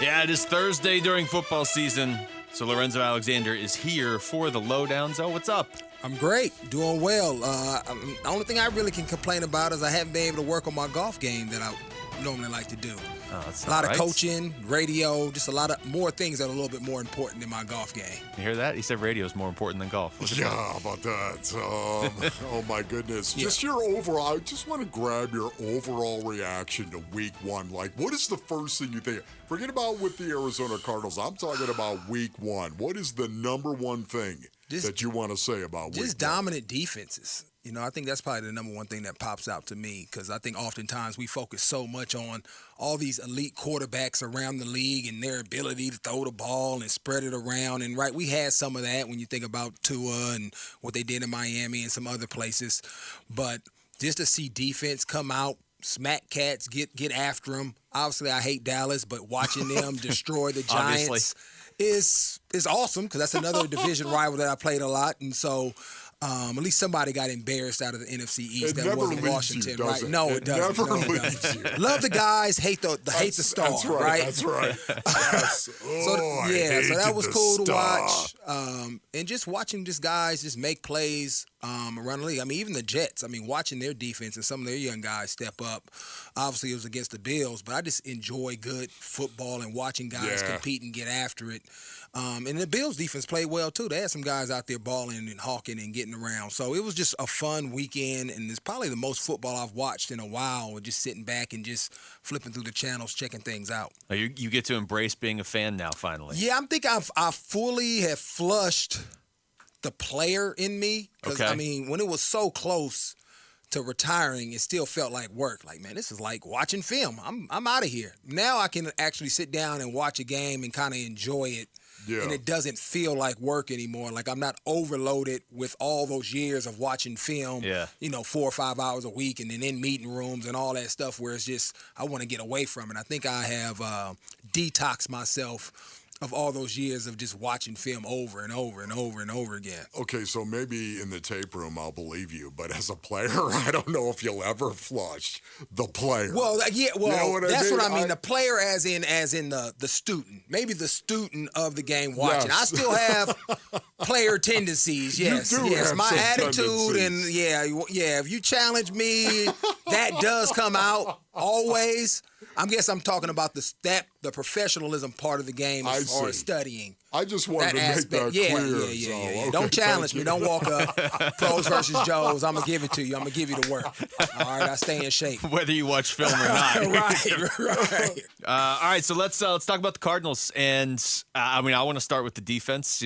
Yeah, it is Thursday during football season, so Lorenzo Alexander is here for the Lowdown. So what's up? I'm great, doing well. The only thing I really can complain about is I haven't been able to work on my golf game that I normally like to do. Oh, that's a lot right. of coaching, radio, just a lot of more things that are a little bit more important than my golf game. You hear that? He said radio is more important than golf. Yeah, how about that? Oh, my goodness. Yeah. Just your overall, I just want to grab your overall reaction to week one. Like, what is the first thing you think? Forget about with the Arizona Cardinals. I'm talking about week one. What is the number one thing that you want to say about week one? Just dominant defenses. You know, I think that's probably the number one thing that pops out to me because I think oftentimes we focus so much on all these elite quarterbacks around the league and their ability to throw the ball and spread it around. And, right, we had some of that when you think about Tua and what they did in Miami and some other places. But just to see defense come out, smack cats, get after them. Obviously, I hate Dallas, but watching them destroy the Giants is awesome because that's another division rival that I played a lot. And so at least somebody got embarrassed out of the NFC East. It that never wasn't leaves Washington, you, right? it? No, it doesn't. Never leaves you. Love the guys, hate the star, that's right? That's right. Yes. So that was cool to watch. And just watching just guys just make plays around the league. I mean, even the Jets, watching their defense and some of their young guys step up. Obviously, it was against the Bills, but I just enjoy good football and watching guys compete and get after it. And the Bills defense played well, too. They had some guys out there balling and hawking and getting around. So it was just a fun weekend, and it's probably the most football I've watched in a while, just sitting back and just flipping through the channels, checking things out. Oh, you get to embrace being a fan now, finally. Yeah, I think I fully have flushed the player in me. Because, when it was so close to retiring, it still felt like work. Like, man, this is like watching film. I'm out of here. Now I can actually sit down and watch a game and kind of enjoy it. Yeah. And it doesn't feel like work anymore. Like I'm not overloaded with all those years of watching film, 4 or 5 hours a week and then in meeting rooms and all that stuff where it's just I want to get away from it. I think I have detoxed myself of all those years of just watching film over and over and over and over again. Okay, so maybe in the tape room I'll believe you, but as a player, I don't know if you'll ever flush the player. Well, yeah, you know what what I mean. The player as in the student. Maybe the student of the game watching. Yes. I still have player tendencies, yes. You do yes, have my some attitude tendencies. and if you challenge me, that does come out always. I guess I'm talking about the professionalism part of the game as far as studying. I just wanted to make that clear. Yeah. Okay, don't challenge me. Don't walk up. Pros versus Joes. I'm going to give it to you. I'm going to give you the work. All right, I stay in shape. Whether you watch film or not. Right. All right, so let's talk about the Cardinals. And, I want to start with the defense.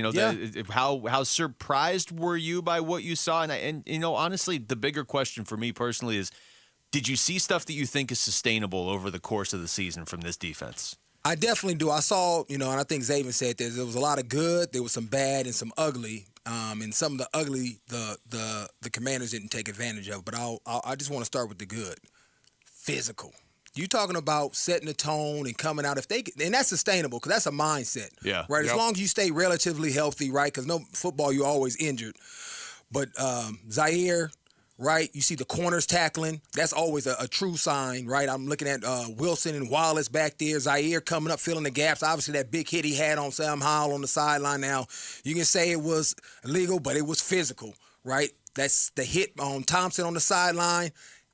How surprised were you by what you saw? And honestly, the bigger question for me personally is, did you see stuff that you think is sustainable over the course of the season from this defense? I definitely do. I saw, and I think Zaven said this, there was a lot of good, there was some bad, and some ugly. And some of the ugly, the Commanders didn't take advantage of. But I just want to start with the good. Physical. You talking about setting the tone and coming out. And that's sustainable because that's a mindset. Yeah. Right? As long as you stay relatively healthy, right? Because no football, you're always injured. But Zaire, right? You see the corners tackling. That's always a true sign, right? I'm looking at Wilson and Wallace back there. Zaire coming up, filling the gaps. Obviously, that big hit he had on Sam Howell on the sideline. Now, you can say it was illegal, but it was physical, right? That's the hit on Thompson on the sideline.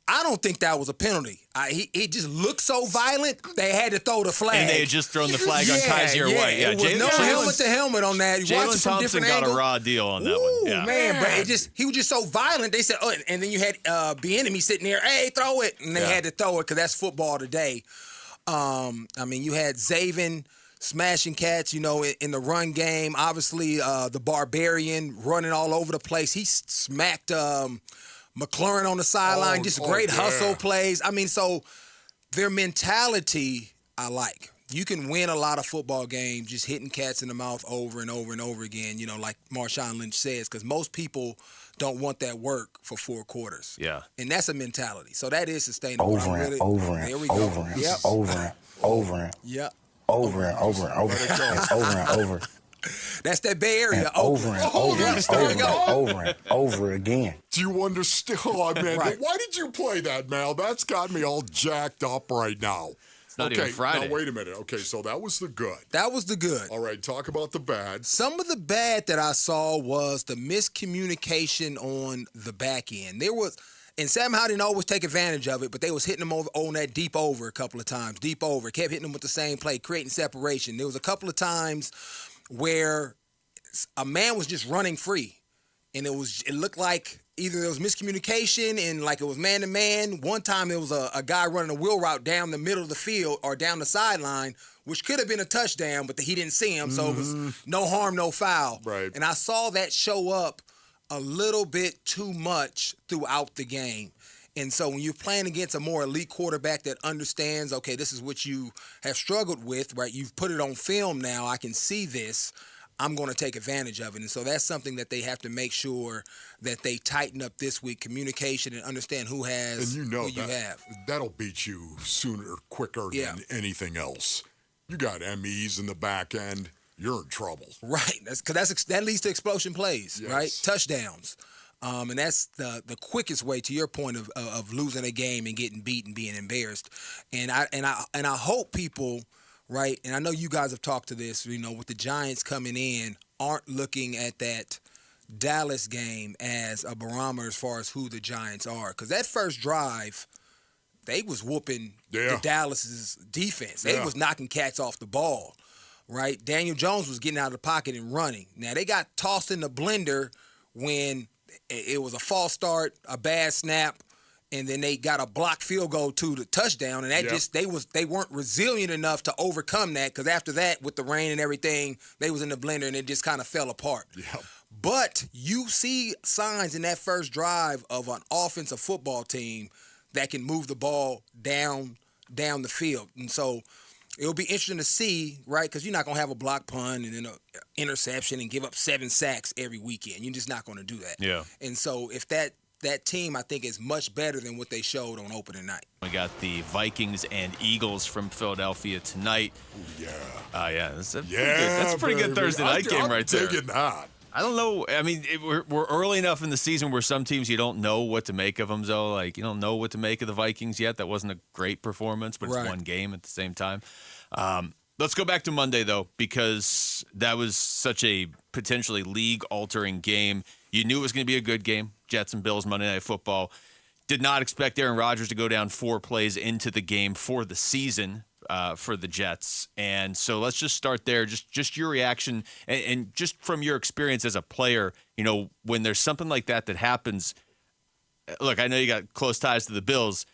I don't think that was a penalty. He just looked so violent, they had to throw the flag. And they had just thrown the flag on Kaiser White. Yeah, it was no helmet to helmet on that. Jalen Thompson got a raw deal on that one. Yeah. Man, but he was just so violent. They said, and then you had Bieniemy sitting there, hey, throw it. And they had to throw it because that's football today. You had Zaven smashing cats, in the run game. Obviously, the Barbarian running all over the place. He smacked McLaurin on the sideline, just great hustle plays. So their mentality, I like. You can win a lot of football games just hitting cats in the mouth over and over and over again, like Marshawn Lynch says, because most people don't want that work for 4 quarters. Yeah. And that's a mentality. So that is sustainable. Over and over and over and over. That's that Bay Area. Over and over again. Do you understand? Oh, man, Right. Why did you play that, Mal? That's got me all jacked up right now. It's not even Friday. Now, wait a minute. Okay, so that was the good. That was the good. All right, talk about the bad. Some of the bad that I saw was the miscommunication on the back end. And Sam Howell didn't always take advantage of it, but they was hitting him over on that deep over a couple of times. Deep over. Kept hitting him with the same play, creating separation. There was a couple of times where a man was just running free. And it looked like either there was miscommunication and like it was man-to-man. One time it was a guy running a wheel route down the middle of the field or down the sideline, which could have been a touchdown, but he didn't see him, so it was no harm, no foul. Right. And I saw that show up a little bit too much throughout the game. And so when you're playing against a more elite quarterback that understands, okay, this is what you have struggled with, right? You've put it on film now. I can see this. I'm going to take advantage of it. And so that's something that they have to make sure that they tighten up this week, communication and understand who has and who you have. That'll beat you sooner, quicker than anything else. You got MEs in the back end, you're in trouble. Right. That leads to explosion plays, yes. right? Touchdowns. And that's the quickest way to your point of losing a game and getting beat and being embarrassed. And I hope people, right, and I know you guys have talked to this, with the Giants coming in, aren't looking at that Dallas game as a barometer as far as who the Giants are. Because that first drive, they was whooping the Dallas's defense. They was knocking cats off the ball, right? Daniel Jones was getting out of the pocket and running. Now, they got tossed in the blender when it was a false start, a bad snap, and then they got a blocked field goal to the touchdown, and that they weren't resilient enough to overcome that, because after that, with the rain and everything, they was in the blender and it just kind of fell apart. Yep. But you see signs in that first drive of an offensive football team that can move the ball down the field. And so it'll be interesting to see, right, because you're not going to have a block punt and then an interception and give up 7 sacks every weekend. You're just not going to do that. Yeah. And so if that team, I think, is much better than what they showed on opening night. We got the Vikings and Eagles from Philadelphia tonight. Yeah. That's a pretty good Thursday night game right there. I'm digging that. I don't know. I mean, we're early enough in the season where some teams you don't know what to make of them, though. Like, you don't know what to make of the Vikings yet. That wasn't a great performance, but it's one game at the same time. Let's go back to Monday, though, because that was such a potentially league-altering game. You knew it was going to be a good game. Jets and Bills, Monday Night Football. Did not expect Aaron Rodgers to go down 4 plays into the game for the season for the Jets. And so let's just start there. Just your reaction and just from your experience as a player, when there's something like that happens. Look, I know you got close ties to the Bills.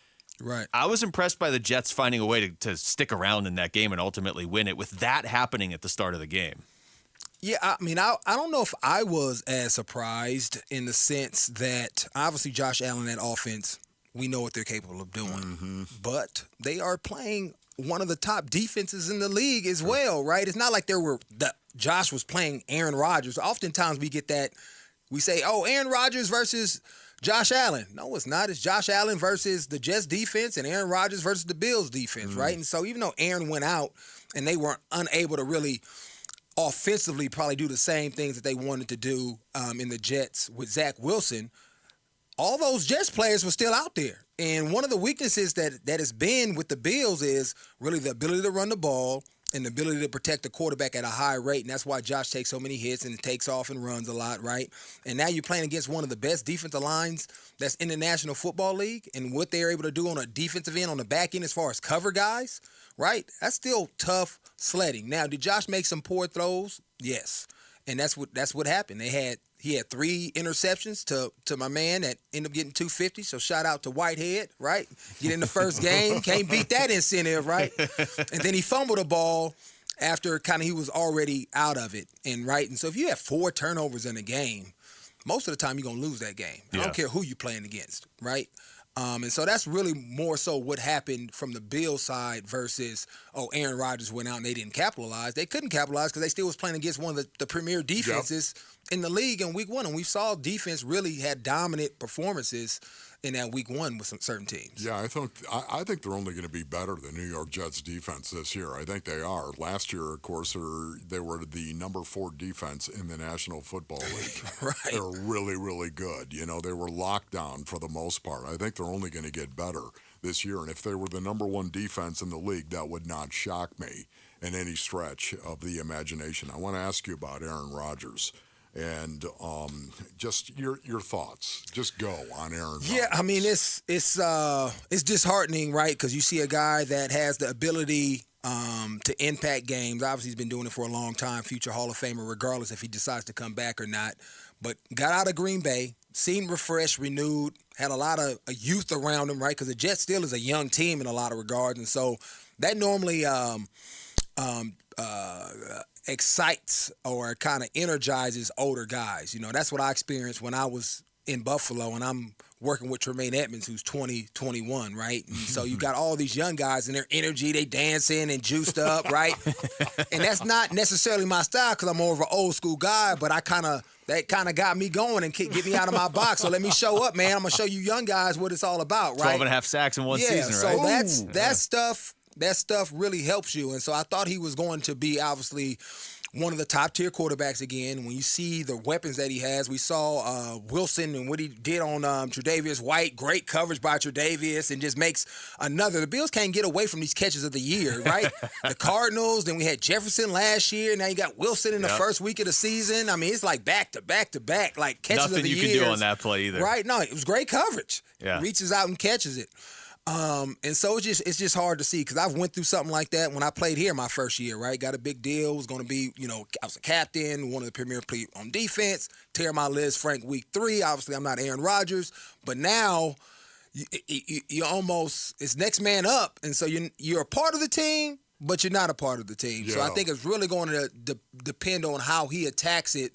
Right. I was impressed by the Jets finding a way to stick around in that game and ultimately win it with that happening at the start of the game. Yeah, I mean, I don't know if I was as surprised in the sense that obviously Josh Allen, that offense, we know what they're capable of doing. Mm-hmm. But they are playing one of the top defenses in the league as well, right? It's not like Josh was playing Aaron Rodgers. Oftentimes we get that, we say, oh, Aaron Rodgers versus Josh Allen. No, it's not. It's Josh Allen versus the Jets defense and Aaron Rodgers versus the Bills defense, right? And so even though Aaron went out and they weren't unable to really offensively probably do the same things that they wanted to do in the Jets with Zach Wilson, all those Jets players were still out there. And one of the weaknesses that has been with the Bills is really the ability to run the ball and the ability to protect the quarterback at a high rate. And that's why Josh takes so many hits and takes off and runs a lot, right? And now you're playing against one of the best defensive lines that's in the National Football League, and what they're able to do on a defensive end, on the back end as far as cover guys, right? That's still tough sledding. Now, did Josh make some poor throws? Yes. And that's what happened. He had 3 interceptions to my man that ended up getting 250. So shout out to Whitehead, right? Get in the first game, can't beat that incentive, right? And then he fumbled the ball after he was already out of it, and so if you have 4 turnovers in a game, most of the time you're gonna lose that game. I don't care who you're playing against, right? And so that's really more so what happened from the Bills side versus, Aaron Rodgers went out and they didn't capitalize. They couldn't capitalize because they still was playing against one of the premier defenses in the league in week 1. And we saw defense really had dominant performances in that week 1 with some certain teams. Yeah, I think they're only going to be better than New York Jets defense this year. I think they are. Last year, of course, they were the number 4 defense in the National Football League. Right. They were really, really good. They were locked down for the most part. I think they're only going to get better. this year. And if they were the number one defense in the league, that would not shock me in any stretch of the imagination. I want to ask you about Aaron Rodgers. And just your thoughts. Just go on Aaron Rodgers. Yeah, I mean, it's disheartening, right? Because you see a guy that has the ability to impact games. Obviously, he's been doing it for a long time, future Hall of Famer, regardless if he decides to come back or not. But got out of Green Bay, seemed refreshed, renewed, had a lot of youth around him, right? Because the Jets still is a young team in a lot of regards. And so that normally excites or kind of energizes older guys. You know, that's what I experienced when I was in Buffalo, and I'm working with Tremaine Edmonds, who's 21, right? And so you got all these young guys and their energy, they dancing and juiced up, right? And that's not necessarily my style because I'm more of an old school guy, but that kind of got me going and get me out of my box. So let me show up, man. I'm going to show you young guys what it's all about, right? 12 and a half sacks in one season, right? So that stuff really helps you. And so I thought he was going to be obviously one of the top-tier quarterbacks again. When you see the weapons that he has, we saw Wilson and what he did on Tre'Davious White. Great coverage by Tre'Davious, and just makes another. The Bills can't get away from these catches of the year, right? The Cardinals, then we had Jefferson last year. Now you got Wilson in the first week of the season. I mean, it's like back to back to back, like catches Nothing of the year. Nothing you can do on that play either. Right? No, it was great coverage. Yeah. Reaches out and catches it. And so it's just hard to see because I've went through something like that when I played here my first year, right? Got a big deal. Was going to be, I was a captain, one of the premier players on defense. Tear my list, Frank, week 3. Obviously, I'm not Aaron Rodgers, but now you almost it's next man up, and so you're a part of the team, but you're not a part of the team. Yeah. So I think it's really going to depend on how he attacks it.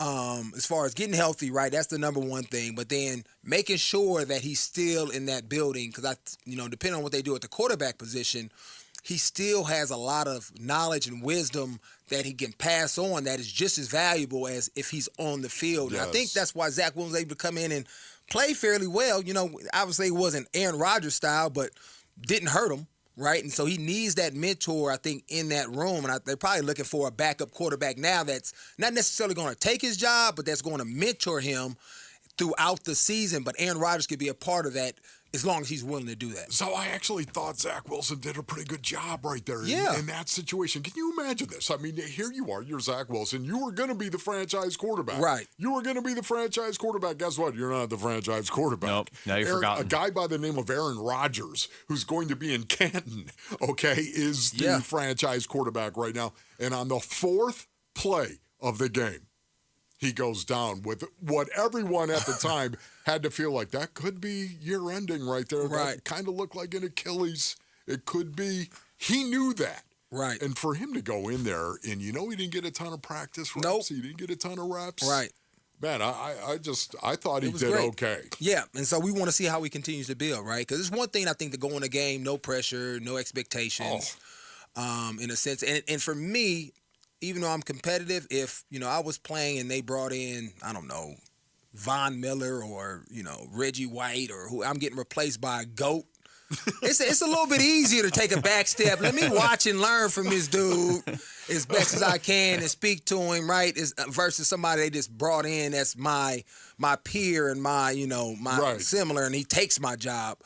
As far as getting healthy, right, that's the number one thing. But then making sure that he's still in that building because, depending on what they do at the quarterback position, he still has a lot of knowledge and wisdom that he can pass on that is just as valuable as if he's on the field. Yes. And I think that's why Zach Wilson was able to come in and play fairly well. Obviously it wasn't Aaron Rodgers style, but didn't hurt him. Right, and so he needs that mentor, I think, in that room. And they're probably looking for a backup quarterback now that's not necessarily going to take his job, but that's going to mentor him throughout the season. But Aaron Rodgers could be a part of that as long as he's willing to do that. So I actually thought Zach Wilson did a pretty good job right there in that situation. Can you imagine this? I mean, here you are. You're Zach Wilson. You were going to be the franchise quarterback. Right. You were going to be the franchise quarterback. Guess what? You're not the franchise quarterback. Nope. Now you're forgotten. A guy by the name of Aaron Rodgers, who's going to be in Canton, is the franchise quarterback right now. And on the 4th play of the game, he goes down with what everyone at the time had to feel like that could be year-ending right there. Right. That kind of looked like an Achilles. It could be. He knew that. Right. And for him to go in there and, he didn't get a ton of practice reps. Nope. He didn't get a ton of reps. Right. Man, I thought he did great. okay. Yeah, and so we want to see how he continues to build, right? Because it's one thing, I think, to go in a game, no pressure, no expectations, in a sense. And for me, even though I'm competitive, if, I was playing and they brought in, I don't know, Von Miller or, Reggie White or who I'm getting replaced by a GOAT, it's a little bit easier to take a back step. Let me watch and learn from this dude as best as I can and speak to him, right, versus somebody they just brought in that's my peer and my similar, and he takes my job.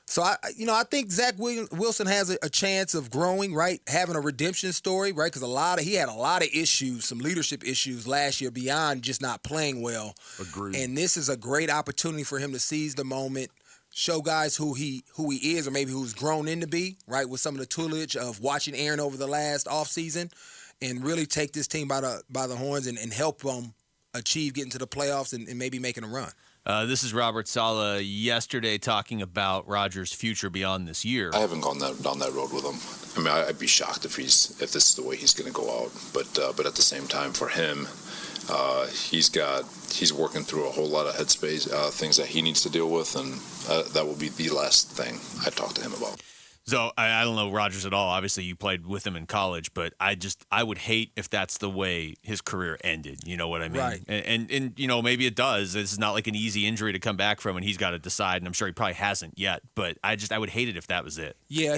So, I think Zach Wilson has a chance of growing, right, having a redemption story, right, because he had a lot of issues, some leadership issues last year beyond just not playing well. Agreed. And this is a great opportunity for him to seize the moment, show guys who he is or maybe who's grown into be, right, with some of the tutelage of watching Aaron over the last offseason and really take this team by the horns and help them achieve getting to the playoffs and maybe making a run. This is Robert Saleh yesterday talking about Rodgers' future beyond this year. I haven't gone down that road with him. I mean, I'd be shocked if this is the way he's going to go out. But at the same time, for him, he's working through a whole lot of headspace things that he needs to deal with, and that will be the last thing I talk to him about. So I don't know Rodgers at all. Obviously, you played with him in college, but I would hate if that's the way his career ended. You know what I mean? Right. And maybe it does. This is not like an easy injury to come back from, and he's got to decide. And I'm sure he probably hasn't yet. But I would hate it if that was it. Yeah,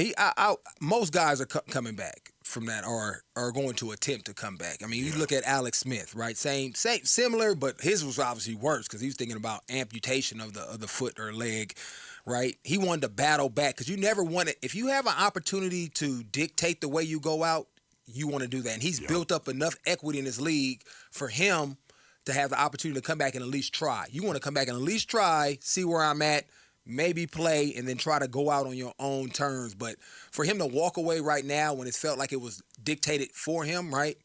most guys are coming back from that or are going to attempt to come back. I mean, you look at Alex Smith, right? Same, similar, but his was obviously worse because he was thinking about amputation of the foot or leg. right? He wanted to battle back because you never want it. If you have an opportunity to dictate the way you go out, you want to do that. And he's built up enough equity in this league for him to have the opportunity to come back and at least try. You want to come back and at least try, see where I'm at, maybe play, and then try to go out on your own terms. But for him to walk away right now when it felt like it was dictated for him, right,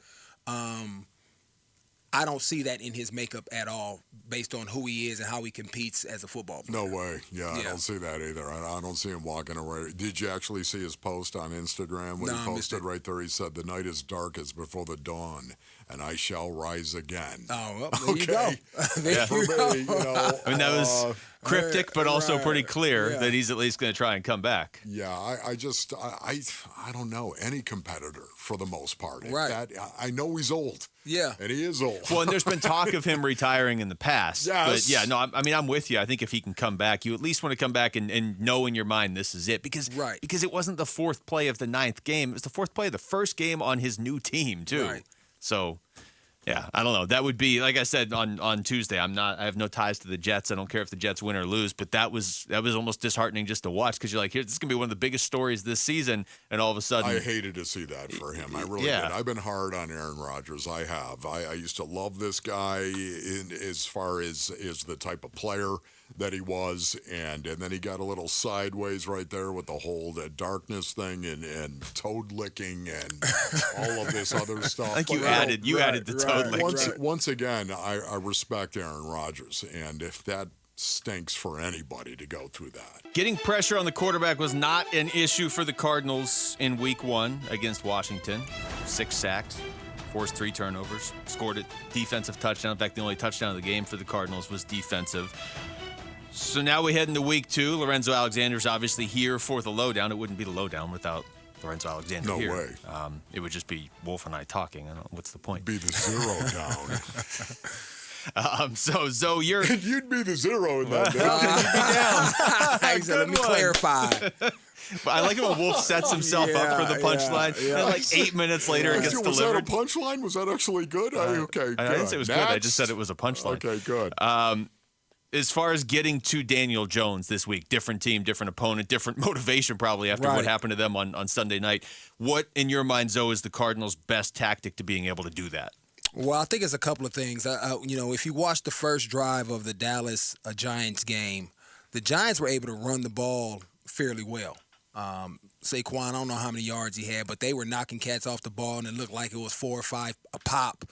I don't see that in his makeup at all based on who he is and how he competes as a football player. No way. Yeah, I don't see that either. I don't see him walking away. Did you actually see his post on Instagram when he posted right there? He said, "The night is darkest before the dawn, and I shall rise again." Oh, well, there you go. For me, I mean, that was cryptic, but also pretty clear that he's at least going to try and come back. Yeah, I don't know any competitor for the most part. Right. I know he's old. Yeah. And he is old. Well, and there's been talk of him retiring in the past. Yes. But yeah, no, I mean, I'm with you. I think if he can come back, you at least want to come back and know in your mind this is it. Because it wasn't the fourth play of the ninth game. It was the fourth play of the first game on his new team, too. Right. So, yeah, I don't know. That would be, like I said on Tuesday, I have no ties to the Jets. I don't care if the Jets win or lose, but that was almost disheartening just to watch because you're like, here, this is going to be one of the biggest stories this season, and all of a sudden. I hated to see that for him. I really did. I've been hard on Aaron Rodgers. I have. I used to love this guy as far as the type of player that he was, and then he got a little sideways right there with the whole darkness thing and toad licking and all of this other stuff. I think you added the toad licking. Once again, I respect Aaron Rodgers, and if that stinks for anybody to go through that. Getting pressure on the quarterback was not an issue for the Cardinals in Week 1 against Washington. 6 sacks. Forced 3 turnovers. Scored a defensive touchdown. In fact, the only touchdown of the game for the Cardinals was defensive. So now we head into Week 2. Lorenzo Alexander's obviously here for the lowdown. It wouldn't be the lowdown without Lorenzo Alexander here. No way. It would just be Wolf and I talking. I don't know. What's the point? Be the zero down. So you're... You'd be the zero in that. He said, let me clarify. But I like it when Wolf sets himself up for the punchline. And like 8 minutes later, it gets delivered. Was that a punchline? Was that actually good? Okay, good. I didn't say it was good. I just said it was a punchline. Okay, good. As far as getting to Daniel Jones this week, different team, different opponent, different motivation probably after what happened to them on Sunday night. What, in your mind, Zoe, is the Cardinals' best tactic to being able to do that? Well, I think it's a couple of things. If you watch the first drive of the Dallas Giants game, the Giants were able to run the ball fairly well. Saquon, I don't know how many yards he had, but they were knocking cats off the ball, and it looked like it was 4 or 5 a pop.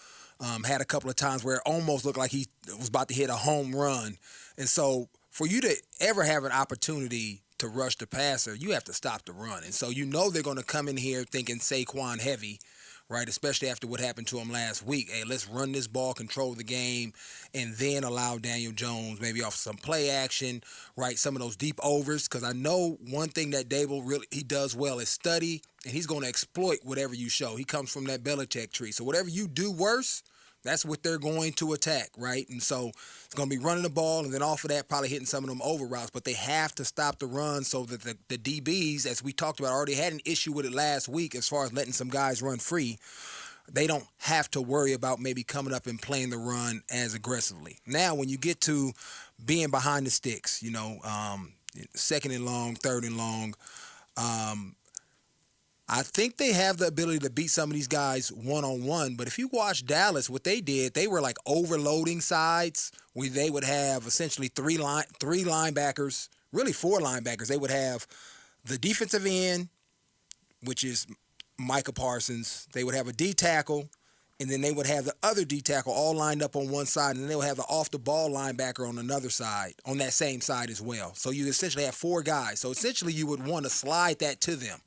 Had a couple of times where it almost looked like he was about to hit a home run. And so for you to ever have an opportunity to rush the passer, you have to stop the run. And so they're going to come in here thinking Saquon heavy, right, especially after what happened to him last week. Hey, let's run this ball, control the game, and then allow Daniel Jones maybe off some play action, right, some of those deep overs. Because I know one thing that Dable he does well is study, and he's going to exploit whatever you show. He comes from that Belichick tree. So whatever you do worse, that's what they're going to attack, right? And so it's going to be running the ball, and then off of that, probably hitting some of them over routes. But they have to stop the run so that the DBs, as we talked about, already had an issue with it last week as far as letting some guys run free. They don't have to worry about maybe coming up and playing the run as aggressively. Now, when you get to being behind the sticks, second and long, third and long, I think they have the ability to beat some of these guys one-on-one. But if you watch Dallas, what they did, they were like overloading sides where they would have essentially three linebackers, really 4 linebackers. They would have the defensive end, which is Micah Parsons. They would have a D tackle, and then they would have the other D tackle all lined up on one side, and then they would have the off-the-ball linebacker on another side, on that same side as well. So you essentially have 4 guys. So essentially you would want to slide that to them.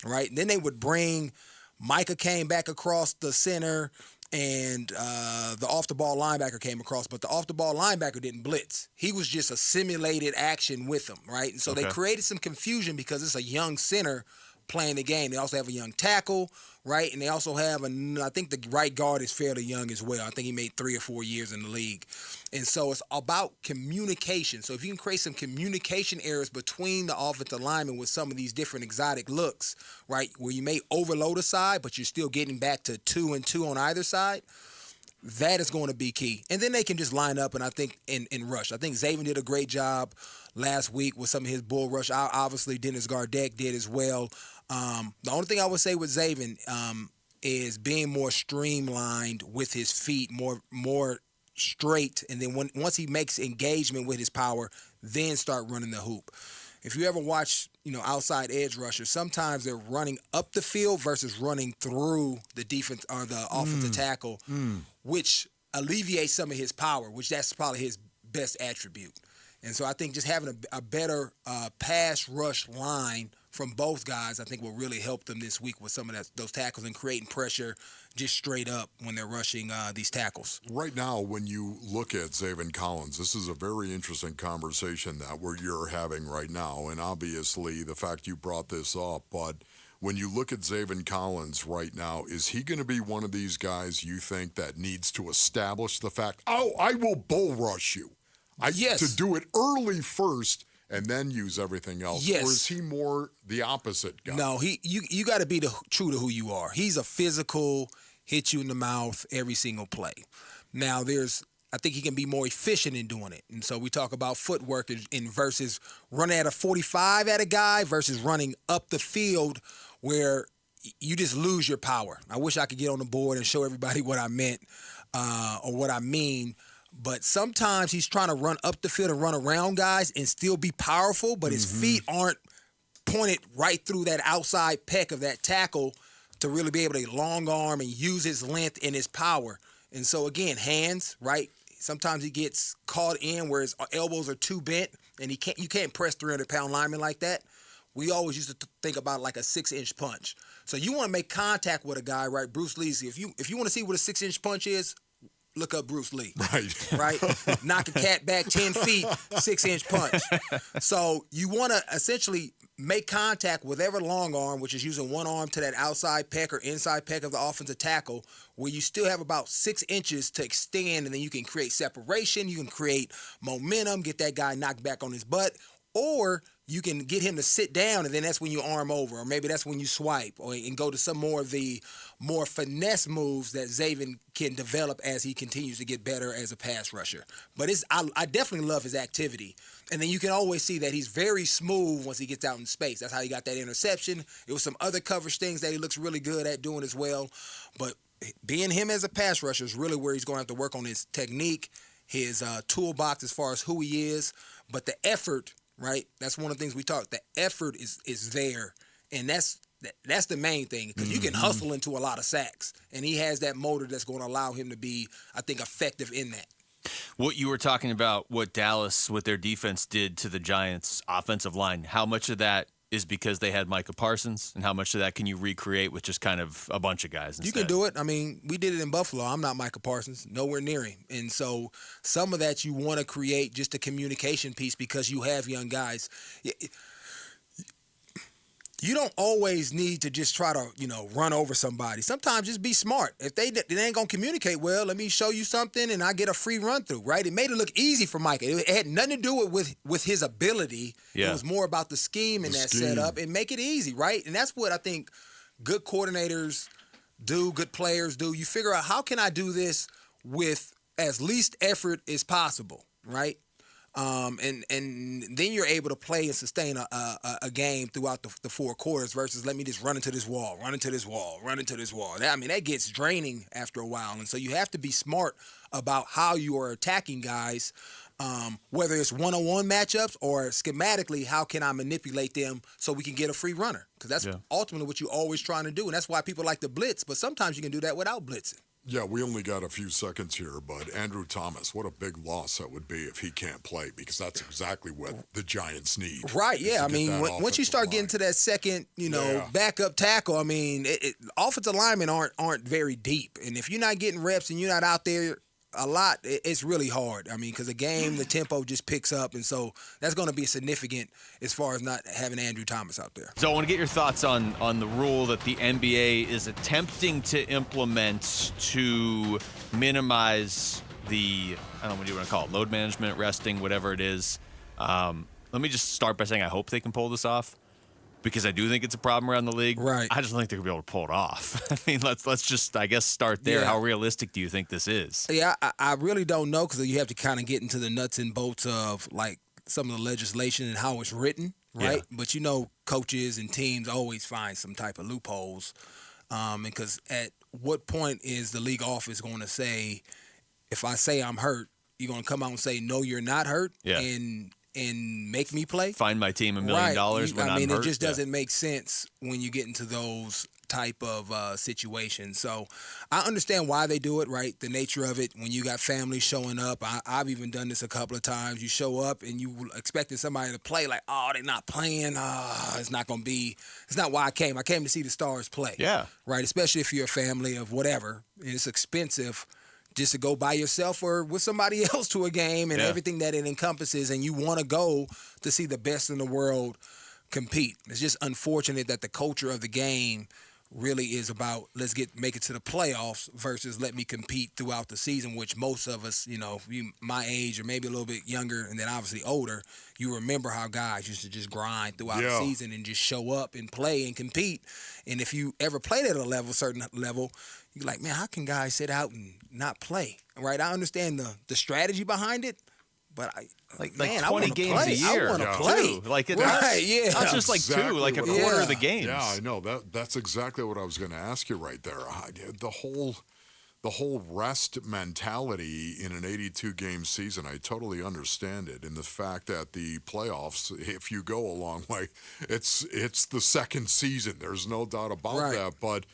Right? And then they would bring Micah came back across the center, and the off-the-ball linebacker came across. But the off-the-ball linebacker didn't blitz. He was just a simulated action with them, right? And so they created some confusion because it's a young center playing the game. They also have a young tackle, right? And they also have, I think the right guard is fairly young as well. I think he made 3 or 4 years in the league. And so it's about communication. So if you can create some communication errors between the offensive linemen with some of these different exotic looks, right, where you may overload a side, but you're still getting back to 2 and 2 on either side, that is going to be key. And then they can just line up, and I think in rush. I think Zaven did a great job last week with some of his bull rush. Obviously, Dennis Gardeck did as well. The only thing I would say with Zaven is being more streamlined with his feet, more straight, and then once he makes engagement with his power, then start running the hoop. If you ever watch, outside edge rushers, sometimes they're running up the field versus running through the defense or the offensive tackle, which alleviates some of his power, which that's probably his best attribute. And so I think just having a better pass rush line from both guys, I think will really help them this week with some of those tackles and creating pressure just straight up when they're rushing these tackles. Right now, when you look at Zaven Collins, this is a very interesting conversation that you're having right now. And obviously, the fact you brought this up, but when you look at Zaven Collins right now, is he going to be one of these guys you think that needs to establish the fact, I will bull rush you? Yes. To do it early first and then use everything else? Yes. Or is he more the opposite guy? No, you got to be true to who you are. He's a physical, hit you in the mouth every single play. Now, I think he can be more efficient in doing it. And so we talk about footwork in versus running at a 45 at a guy versus running up the field where you just lose your power. I wish I could get on the board and show everybody what I meant or what I mean. But sometimes he's trying to run up the field and run around guys and still be powerful, but his feet aren't pointed right through that outside peck of that tackle to really be able to long arm and use his length and his power. And so, again, hands, right? Sometimes he gets caught in where his elbows are too bent, and you can't press 300-pound lineman like that. We always used to think about like a 6-inch punch. So you want to make contact with a guy, right? Bruce Lee, if you want to see what a 6-inch punch is, look up Bruce Lee. Right? Knock a cat back 10 feet, 6-inch punch. So you want to essentially make contact with every long arm, which is using one arm to that outside peck or inside peck of the offensive tackle, where you still have about 6 inches to extend, and then you can create separation, you can create momentum, get that guy knocked back on his butt, or you can get him to sit down, and then that's when you arm over, or maybe that's when you swipe, and go to some more of the more finesse moves that Zaven can develop as he continues to get better as a pass rusher. But I definitely love his activity. And then you can always see that he's very smooth once he gets out in space. That's how he got that interception. It was some other coverage things that he looks really good at doing as well. But being him as a pass rusher is really where he's going to have to work on his technique, his toolbox as far as who he is. But the effort, right? That's one of the things we talk. The effort is there, and that's the main thing, because you can hustle into a lot of sacks, and he has that motor that's going to allow him to be, I think, effective in that. What you were talking about, what Dallas with their defense did to the Giants' offensive line, how much of that is because they had Micah Parsons, and how much of that can you recreate with just kind of a bunch of guys instead? You can do it. I mean, we did it in Buffalo. I'm not Micah Parsons, nowhere near him. And so some of that you want to create just a communication piece because you have young guys. You don't always need to just try to, run over somebody. Sometimes just be smart. If they ain't going to communicate well, let me show you something and I get a free run through, right? It made it look easy for Micah. It had nothing to do with his ability. Yeah. It was more about the scheme and setup and make it easy, right? And that's what I think good coordinators do, good players do. You figure out, how can I do this with as least effort as possible, right? And then you're able to play and sustain a game throughout the 4 quarters versus let me just run into this wall. That gets draining after a while. And so you have to be smart about how you are attacking guys, whether it's one-on-one matchups or schematically, how can I manipulate them so we can get a free runner? Because that's ultimately what you're always trying to do. And that's why people like to blitz, but sometimes you can do that without blitzing. Yeah, we only got a few seconds here, but Andrew Thomas, what a big loss that would be if he can't play, because that's exactly what the Giants need. Right, yeah. I mean, once you start getting to that second, backup tackle, I mean, offensive linemen aren't very deep. And if you're not getting reps and you're not out there a lot, it's really hard. I mean, because the tempo just picks up, and so that's going to be significant as far as not having Andrew Thomas out there. So I want to get your thoughts on the rule that the NBA is attempting to implement to minimize the, I don't know what you want to call it, load management, resting, whatever it is. Let me just start by saying I hope they can pull this off. because I do think it's a problem around the league. Right. I just don't think they're going to be able to pull it off. I mean, let's just, I guess, start there. Yeah. How realistic do you think this is? Yeah, I really don't know because you have to kind of get into the nuts and bolts of like some of the legislation and how it's written, right? Yeah. But coaches and teams always find some type of loopholes, because at what point is the league office going to say, if I say I'm hurt, you're going to come out and say, no, you're not hurt, and make me play? Find my team $1 million when I'm hurt? It just doesn't make sense when you get into those type of situations. So I understand why they do it, right? The nature of it, when you got families showing up. I've even done this a couple of times. You show up and you expecting somebody to play like, oh, they're not playing. It's not why I came. I came to see the Stars play. Yeah. Right? Especially if you're a family of whatever. It's expensive just to go by yourself or with somebody else to a game and everything that it encompasses, and you want to go to see the best in the world compete. It's just unfortunate that the culture of the game really is about make it to the playoffs versus let me compete throughout the season, which most of us, my age or maybe a little bit younger and then obviously older, you remember how guys used to just grind throughout the season and just show up and play and compete. And if you ever played at a certain level, you're like, man, how can guys sit out and not play? Right? I understand the strategy behind it, but like 20 games a year. I want to play. Like it's right, not just like exactly two, like a quarter of the games. Yeah, I know. That's exactly what I was going to ask you right there. The whole rest mentality in an 82-game season, I totally understand it. And the fact that the playoffs, if you go a long way, it's the second season. There's no doubt about that. But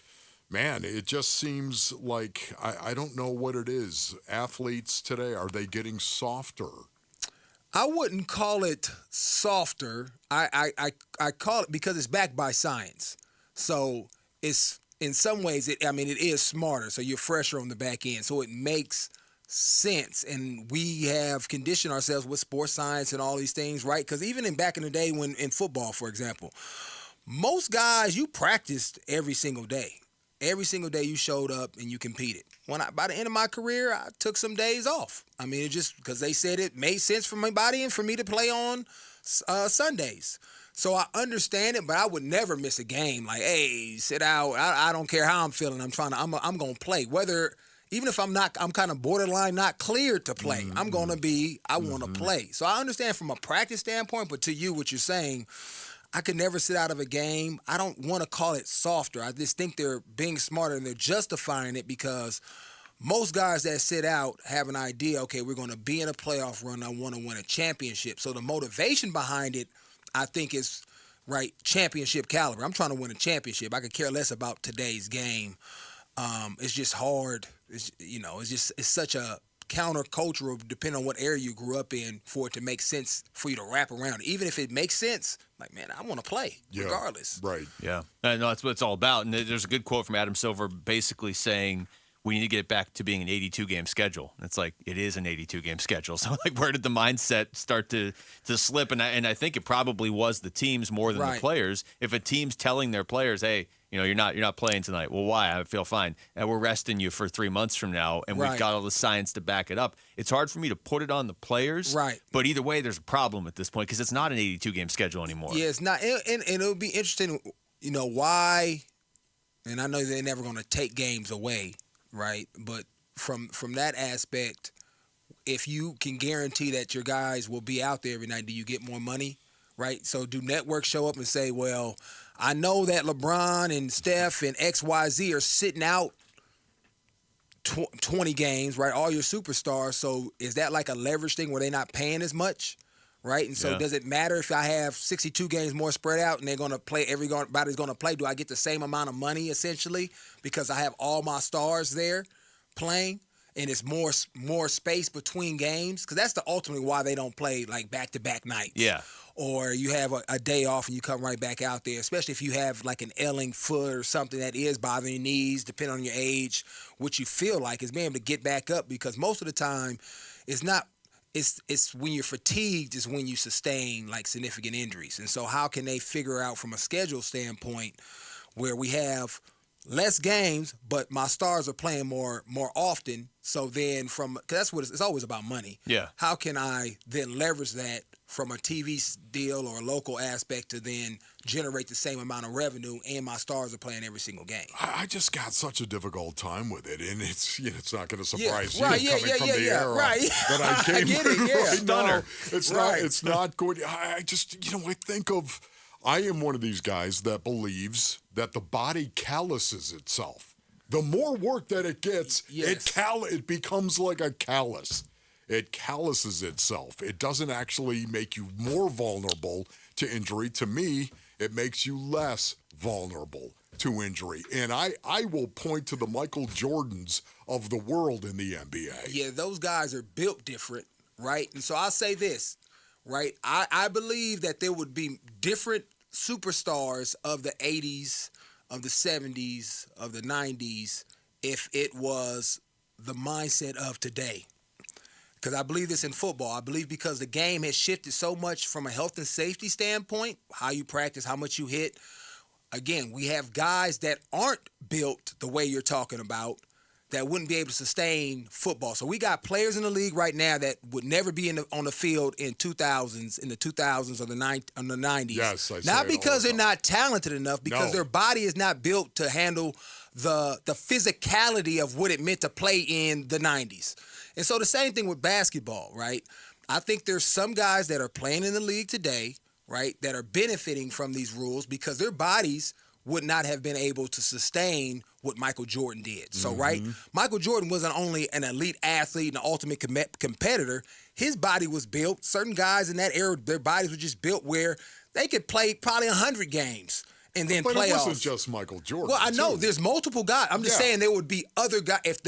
man, it just seems like I don't know what it is. Athletes today, are they getting softer? I wouldn't call it softer. I call it, because it's backed by science. So it's, in some ways, it is smarter. So you're fresher on the back end. So it makes sense. And we have conditioned ourselves with sports science and all these things, right? Because even back in the day when in football, for example, most guys, you practiced every single day. Every single day you showed up and you competed. By the end of my career, I took some days off. It just because they said it made sense for my body and for me to play on Sundays. So I understand it, but I would never miss a game. Like, hey, sit out. I don't care how I'm feeling. I'm going to play. Even if I'm kind of borderline not cleared to play. Mm-hmm. I'm going to be, I want to play. So I understand from a practice standpoint, but to you, what you're saying, I could never sit out of a game. I don't want to call it softer. I just think they're being smarter and they're justifying it because most guys that sit out have an idea, okay, we're going to be in a playoff run. I want to win a championship. So the motivation behind it, I think, is championship caliber. I'm trying to win a championship. I could care less about today's game. It's just hard. It's such a countercultural, depending on what area you grew up in, for it to make sense for you to wrap around. Even if it makes sense, like, man, I want to play regardless. Right. Yeah. No, that's what it's all about. And there's a good quote from Adam Silver basically saying we need to get back to being an 82-game schedule. It's like, it is an 82-game schedule. So, like, where did the mindset start to slip? And I think it probably was the teams more than the players. If a team's telling their players, hey, you're not playing tonight. Well, why? I feel fine. And we're resting you for 3 months from now, and we've got all the science to back it up. It's hard for me to put it on the players. Right. But either way, there's a problem at this point because it's not an 82-game schedule anymore. Yeah, it's not. And it'll be interesting, why, and I know they're never going to take games away, right? But from that aspect, if you can guarantee that your guys will be out there every night, do you get more money? Right? So do networks show up and say, well, I know that LeBron and Steph and XYZ are sitting out 20 games, right? All your superstars. So is that like a leverage thing where they're not paying as much, right? And so does it matter if I have 62 games more spread out and they're going to play, everybody's going to play? Do I get the same amount of money essentially because I have all my stars there playing? And it's more space between games, because that's the ultimately why they don't play like back-to-back nights. Yeah. Or you have a day off and you come right back out there, especially if you have like an ailing foot or something that is bothering your knees, depending on your age, what you feel like is being able to get back up, because most of the time it's not – it's when you're fatigued is when you sustain like significant injuries. And so how can they figure out from a schedule standpoint where we have – less games, but my stars are playing more often. So then because that's what it's always about money. Yeah. How can I then leverage that from a TV deal or a local aspect to then generate the same amount of revenue, and my stars are playing every single game. I just got such a difficult time with it, and it's not going to surprise right, you coming from the era that I came through right now. It's not going. I think of. I am one of these guys that believes that the body calluses itself. The more work that it gets, it becomes like a callus. It calluses itself. It doesn't actually make you more vulnerable to injury. To me, it makes you less vulnerable to injury. And I will point to the Michael Jordans of the world in the NBA. Yeah, those guys are built different, right? And so I'll say this, right? I believe that there would be different superstars of the 80s, of the 70s, of the 90s, if it was the mindset of today. Because I believe this in football. I believe because the game has shifted so much from a health and safety standpoint, how you practice, how much you hit. Again, we have guys that aren't built the way you're talking about that wouldn't be able to sustain football. So we got players in the league right now that would never be on the field in the 2000s or the 90s. Yes, I not because they're not talented enough, because their body is not built to handle the physicality of what it meant to play in the 90s. And so the same thing with basketball, right? I think there's some guys that are playing in the league today, right, that are benefiting from these rules because their bodies would not have been able to sustain what Michael Jordan did. So, right, Michael Jordan wasn't only an elite athlete and an ultimate competitor. His body was built. Certain guys in that era, their bodies were just built where they could play probably 100 games and then but playoffs. It wasn't just Michael Jordan. Well, I know there's multiple guys. I'm just saying there would be other guys. If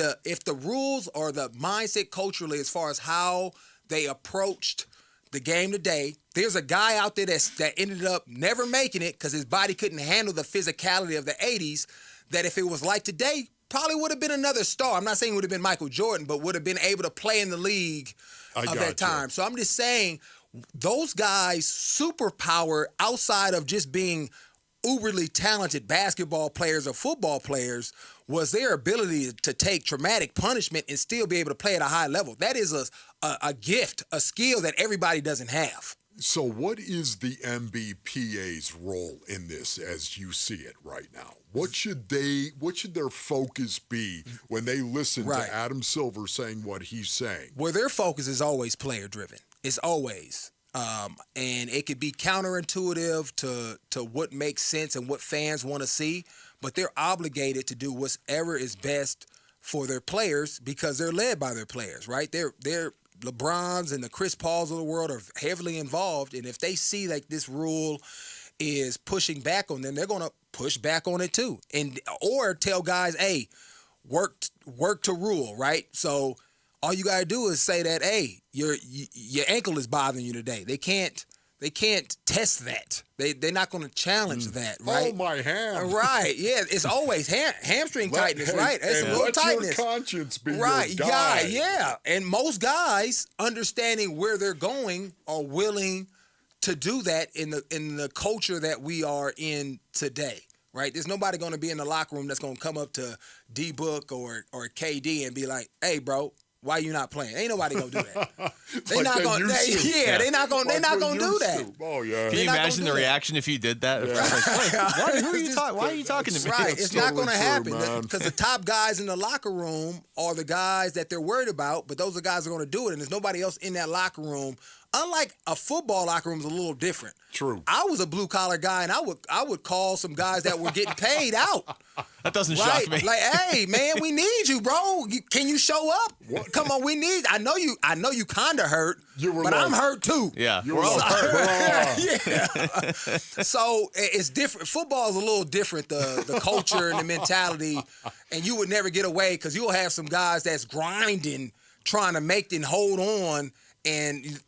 the rules or the mindset culturally as far as how they approached the game today, there's a guy out there that ended up never making it because his body couldn't handle the physicality of the 80s, that if it was like today, probably would have been another star. I'm not saying it would have been Michael Jordan, but would have been able to play in the league of that time. So I'm just saying those guys' superpower outside of just being uberly talented basketball players or football players was their ability to take traumatic punishment and still be able to play at a high level. That is a gift, a skill that everybody doesn't have. So what is the NBPA's role in this as you see it right now? What should their focus be when they listen to Adam Silver saying what he's saying? Well, their focus is always player driven. It's always. And it could be counterintuitive to what makes sense and what fans want to see, but they're obligated to do whatever is best for their players because they're led by their players, right? They're LeBrons and the Chris Pauls of the world are heavily involved, and if they see like this rule is pushing back on them, they're going to push back on it too, or tell guys, hey, work to rule, right? So all you gotta do is say that, hey, your ankle is bothering you today. They can't test that. They're not going to challenge that, right? Oh, my hand. Right, yeah. It's always hamstring tightness, right? It's a little tightness. Let your conscience be your guide. Yeah. And most guys, understanding where they're going, are willing to do that in the culture that we are in today, right? There's nobody going to be in the locker room that's going to come up to D-Book or KD and be like, hey, bro, why you not playing? Ain't nobody gonna do that. They're not gonna. They're not gonna do that. Oh yeah. Can you imagine the reaction if you did that? Yeah. Like, why are you talking to me? Right. It's not gonna happen man. because the top guys in the locker room are the guys that they're worried about. But those are guys that are gonna do it, and there's nobody else in that locker room. Unlike a football locker room is a little different. True. I was a blue collar guy, and I would call some guys that were getting paid out. That doesn't shock me. Like, hey, man, we need you, bro. Can you show up? What? Come on, we need. I know you kind of hurt, but I'm hurt too. Yeah, we're all hurt. Yeah. So it's different. Football is a little different. The culture and the mentality, and you would never get away because you'll have some guys that's grinding, trying to make and hold on, and.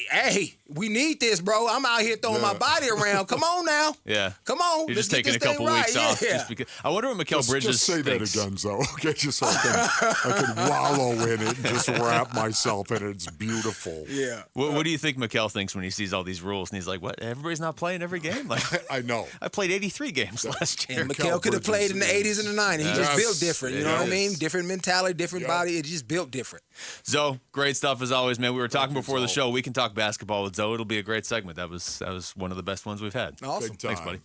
Hey, we need this, bro. I'm out here throwing my body around. Come on now. Yeah. Come on. You're just taking a couple weeks off. Yeah. Just because. I wonder what Mikal Bridges just say thinks. that again, Zoe. Okay, just so I can wallow in it and just wrap myself in it. It's beautiful. Yeah. What do you think Mikal thinks when he sees all these rules and he's like, what? Everybody's not playing every game? Like I know. I played 83 games last year. And Mikal could have played in the 80s and the 90s. He just built different. You know what I mean? Yes. Different mentality, different body. It just built different. Zoe, great stuff as always, man. We were talking before the show. We can talk basketball with Zoe. It'll be a great segment. That was one of the best ones we've had. Awesome. Big time. Thanks, buddy.